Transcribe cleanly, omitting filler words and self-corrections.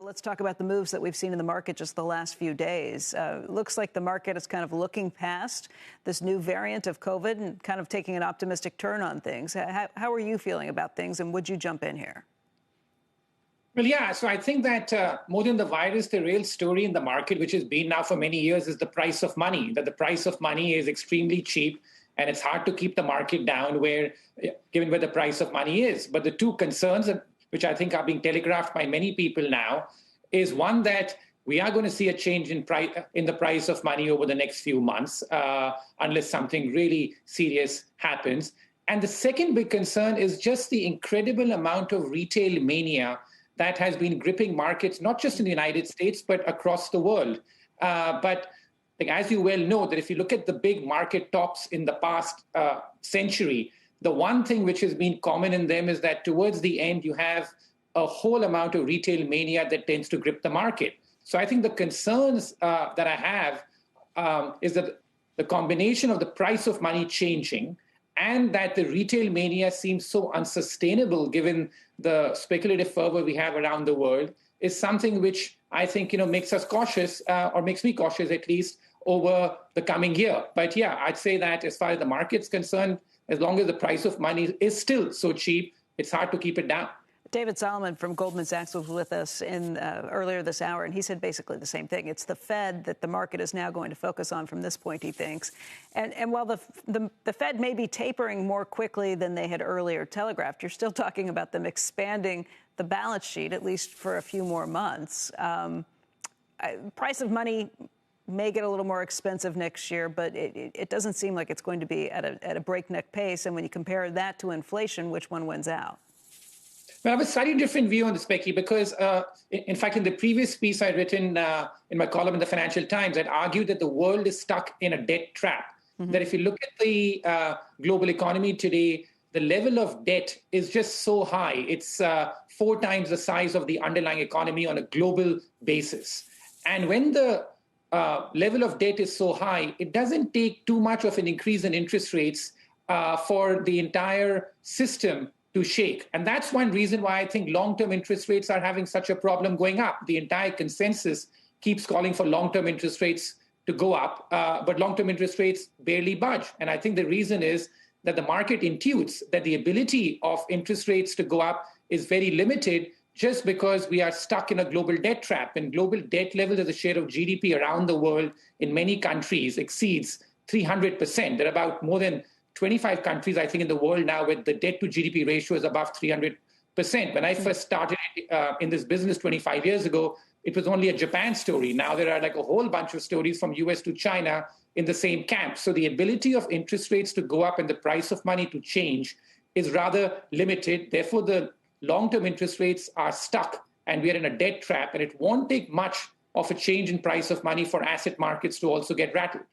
Let's talk about the moves that we've seen in the market just the last few days. Looks like the market is kind of looking past this new variant of COVID and kind of taking an optimistic turn on things. How are you feeling about things, and would you jump in here? Well, yeah. So I think that more than the virus, the real story in the market, which has been now for many years, is the price of money, that the price of money is extremely cheap. And it's hard to keep the market down given where the price of money is. But the two concerns, which I think are being telegraphed by many people now, is one that we are going to see a change in the price of money over the next few months, unless something really serious happens. And the second big concern is just the incredible amount of retail mania that has been gripping markets, not just in the United States, but across the world. But as you well know, that if you look at the big market tops in the past century, the one thing which has been common in them is that towards the end, you have a whole amount of retail mania that tends to grip the market. So I think the concerns that I have is that the combination of the price of money changing and that the retail mania seems so unsustainable given the speculative fervor we have around the world is something which I think makes us cautious, or makes me cautious at least, over the coming year. But yeah, I'd say that as far as the market's concerned, as long as the price of money is still so cheap, it's hard to keep it down. David Solomon from Goldman Sachs was with us earlier this hour, and he said basically the same thing. It's the Fed that the market is now going to focus on from this point, he thinks. And while the Fed may be tapering more quickly than they had earlier telegraphed, you're still talking about them expanding the balance sheet, at least for a few more months. Price of money may get a little more expensive next year, but it doesn't seem like it's going to be at a breakneck pace. And when you compare that to inflation, which one wins out? Well, I have a slightly different view on this, Becky, because, in fact, in the previous piece I'd written in my column in the Financial Times, I'd argued that the world is stuck in a debt trap. Mm-hmm. That if you look at the global economy today, the level of debt is just so high. It's 4 times the size of the underlying economy on a global basis. And when the level of debt is so high, it doesn't take too much of an increase in interest rates for the entire system to shake. And that's one reason why I think long-term interest rates are having such a problem going up. The entire consensus keeps calling for long-term interest rates to go up, but long-term interest rates barely budge. And I think the reason is that the market intuits that the ability of interest rates to go up is very limited just because we are stuck in a global debt trap. And global debt levels as a share of GDP around the world in many countries exceeds 300%. There are about more than 25 countries, I think, in the world now where the debt to GDP ratio is above 300%. When I first started in this business 25 years ago, it was only a Japan story. Now there are like a whole bunch of stories from US to China in the same camp. So the ability of interest rates to go up and the price of money to change is rather limited. Therefore, the long-term interest rates are stuck and we are in a debt trap, and it won't take much of a change in price of money for asset markets to also get rattled.